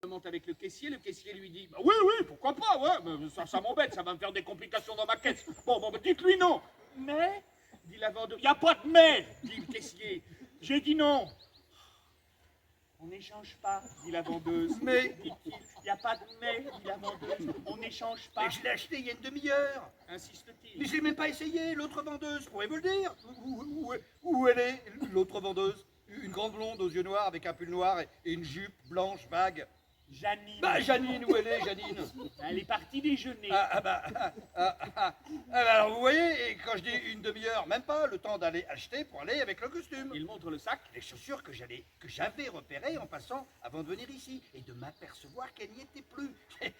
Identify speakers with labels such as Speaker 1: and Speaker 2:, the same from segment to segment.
Speaker 1: Monte avec le caissier lui dit bah, oui, pourquoi pas, ouais, mais ça m'embête, ça va me faire des complications dans ma caisse. Bon, bah, dites-lui non. Mais, dit la vendeuse, il n'y a pas de mais, dit le caissier. J'ai dit non. On n'échange pas, dit la vendeuse.
Speaker 2: Mais,
Speaker 1: dit-il, il n'y a pas de mais, dit la vendeuse. On n'échange pas.
Speaker 2: mais je l'ai acheté il y a une demi-heure.
Speaker 1: Insiste-t-il.
Speaker 2: Mais j'ai même pas essayé, l'autre vendeuse, pourriez-vous le dire où elle est, l'autre vendeuse? Une grande blonde aux yeux noirs avec un pull noir et une jupe blanche vague.
Speaker 1: Janine.
Speaker 2: Bah Janine, où elle est, Janine?
Speaker 1: Elle est partie déjeuner.
Speaker 2: Alors vous voyez, et quand je dis une demi-heure, même pas le temps d'aller acheter pour aller avec le costume.
Speaker 1: Il montre le sac.
Speaker 2: Les chaussures que j'avais repérées en passant avant de venir ici et de m'apercevoir qu'elles n'y étaient plus.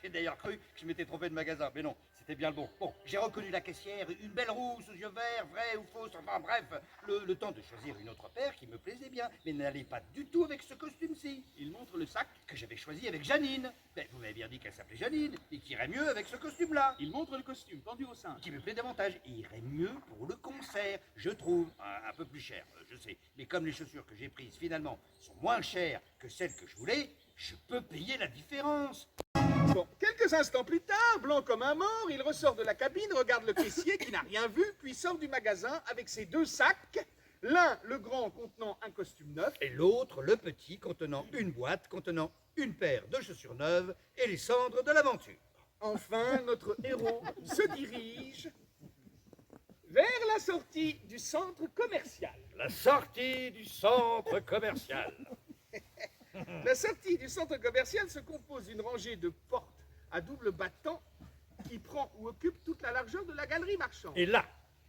Speaker 2: J'ai d'ailleurs cru que je m'étais trompé de magasin, mais non, c'était bien le bon. Bon, j'ai reconnu la caissière, une belle rousse aux yeux verts, vraie ou fausse, enfin bref, le temps de choisir une autre paire qui me plaisait bien, mais n'allait pas du tout avec ce costume-ci.
Speaker 1: Il montre le sac.
Speaker 2: Que j'avais choisi avec Janine. Ben, vous m'avez bien dit qu'elle s'appelait Janine, et qui irait mieux avec ce costume-là.
Speaker 1: Il montre le costume pendu au sein.
Speaker 2: Qui me plaît davantage, et irait mieux pour le concert, je trouve. Un peu plus cher, je sais. Mais comme les chaussures que j'ai prises, finalement, sont moins chères que celles que je voulais, je peux payer la différence.
Speaker 1: Bon, quelques instants plus tard, blanc comme un mort, il ressort de la cabine, regarde le caissier qui n'a rien vu, puis sort du magasin avec ses deux sacs. L'un, le grand, contenant un costume neuf.
Speaker 2: Et l'autre, le petit, contenant une boîte, contenant une paire de chaussures neuves et les cendres de l'aventure.
Speaker 1: Enfin, notre héros se dirige vers la sortie du centre commercial.
Speaker 2: La sortie du centre commercial.
Speaker 1: La sortie du centre commercial se compose d'une rangée de portes à double battant qui prend ou occupe toute la largeur de la galerie marchande.
Speaker 2: Et là,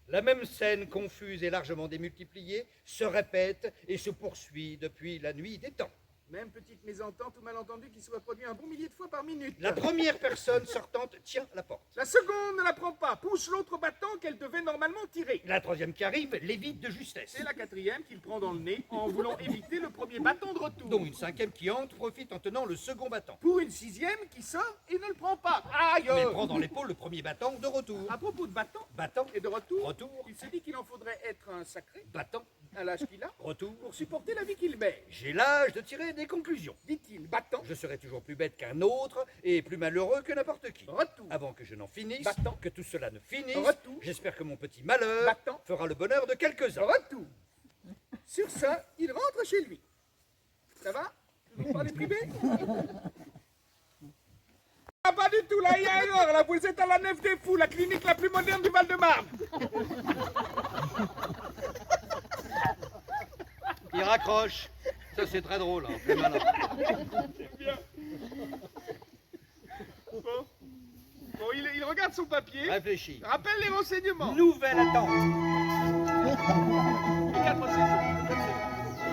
Speaker 2: la même scène confuse et largement démultipliée se répète et se poursuit depuis la nuit des temps.
Speaker 1: Même petite mésentente ou malentendu qui se reproduit un bon millier de fois par minute.
Speaker 2: La première personne sortante tient la porte.
Speaker 1: La seconde ne la prend pas, pousse l'autre battant qu'elle devait normalement tirer.
Speaker 2: La troisième qui arrive l'évite de justesse.
Speaker 1: C'est la quatrième qu'il prend dans le nez en voulant éviter le premier bâton de retour.
Speaker 2: Dont une cinquième qui entre profite en tenant le second battant.
Speaker 1: Pour une sixième qui sort et ne le prend pas. Aïe!
Speaker 2: Mais prend dans l'épaule le premier battant de retour.
Speaker 1: À propos de bâton
Speaker 2: Battant
Speaker 1: et de retour,
Speaker 2: Retour.
Speaker 1: il se dit qu'il en faudrait être un sacré,
Speaker 2: Battant
Speaker 1: à l'âge qu'il a,
Speaker 2: Retour.
Speaker 1: pour supporter la vie qu'il mène.
Speaker 2: J'ai l'âge de tirer des conclusions.
Speaker 1: Dit-il, battant,
Speaker 2: Je serai toujours plus bête qu'un autre et plus malheureux que n'importe qui.
Speaker 1: retour.
Speaker 2: Avant que je n'en finisse,
Speaker 1: Battant.
Speaker 2: que tout cela ne finisse,
Speaker 1: Retour.
Speaker 2: j'espère que mon petit malheur
Speaker 1: Battant.
Speaker 2: fera le bonheur de quelques-uns.
Speaker 1: Retour. Sur ça, il rentre chez lui. Ça va? Toujours pas les privés? Ah, pas du tout, là, il y a erreur, là, vous êtes à la Nef des Fous, la clinique la plus moderne du Val-de-Marne.
Speaker 2: Il raccroche. Ça, c'est très drôle. Hein. Très malin.
Speaker 1: C'est bien. Bon, il regarde son papier,
Speaker 2: Réfléchis.
Speaker 1: rappelle les renseignements.
Speaker 2: Nouvelle attente.
Speaker 1: Les 4 saisons.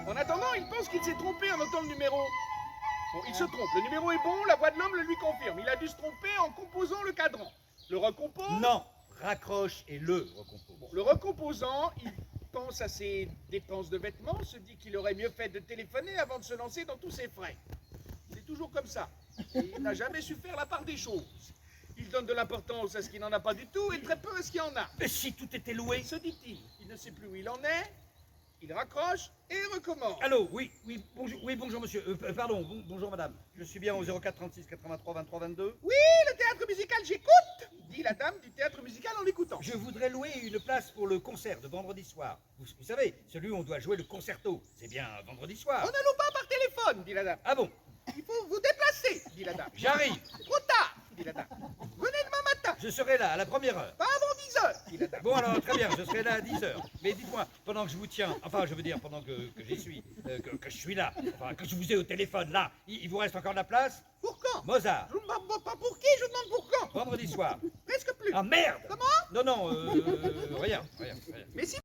Speaker 1: En attendant, il pense qu'il s'est trompé en notant le numéro. Bon, il se trompe. Le numéro est bon, la voix de l'homme le lui confirme. Il a dû se tromper en composant le cadran. Le recompose.
Speaker 2: Non. Raccroche et le recompose.
Speaker 1: Le recomposant, il pense à ses dépenses de vêtements, se dit qu'il aurait mieux fait de téléphoner avant de se lancer dans tous ses frais. C'est toujours comme ça. Et il n'a jamais su faire la part des choses. Il donne de l'importance à ce qu'il n'en a pas du tout et très peu à ce qu'il y en a.
Speaker 2: Mais si tout était loué.
Speaker 1: Se dit-il, il ne sait plus où il en est, il raccroche et recommence.
Speaker 2: Allô, bonjour monsieur. Pardon, bonjour madame. Je suis bien au 04 36 83 23 22.
Speaker 1: Oui, le théâtre musical, j'écoute, dit la dame du théâtre musical en l'écoutant.
Speaker 2: Je voudrais louer une place pour le concert de vendredi soir. Vous savez, celui où on doit jouer le concerto. C'est bien vendredi soir.
Speaker 1: On ne loue pas par téléphone, dit la dame.
Speaker 2: Ah bon?
Speaker 1: Il faut vous déplacer, dit la dame.
Speaker 2: J'arrive.
Speaker 1: Trop tard, dit la dame. Venez demain matin,
Speaker 2: Je serai là à la première heure.
Speaker 1: pas avant 10 heures, dit la dame.
Speaker 2: Bon alors, très bien, je serai là à 10h. Mais dites-moi, pendant que je vous tiens, enfin je veux dire pendant que j'y suis, que je suis là, enfin que je vous ai au téléphone là, il vous reste encore de la place?
Speaker 1: Pour quand?
Speaker 2: Mozart,
Speaker 1: Je ne demande pas pour qui, je demande pour quand.
Speaker 2: vendredi soir.
Speaker 1: Presque plus.
Speaker 2: Ah merde!
Speaker 1: Comment?
Speaker 2: Non, rien.
Speaker 1: Mais si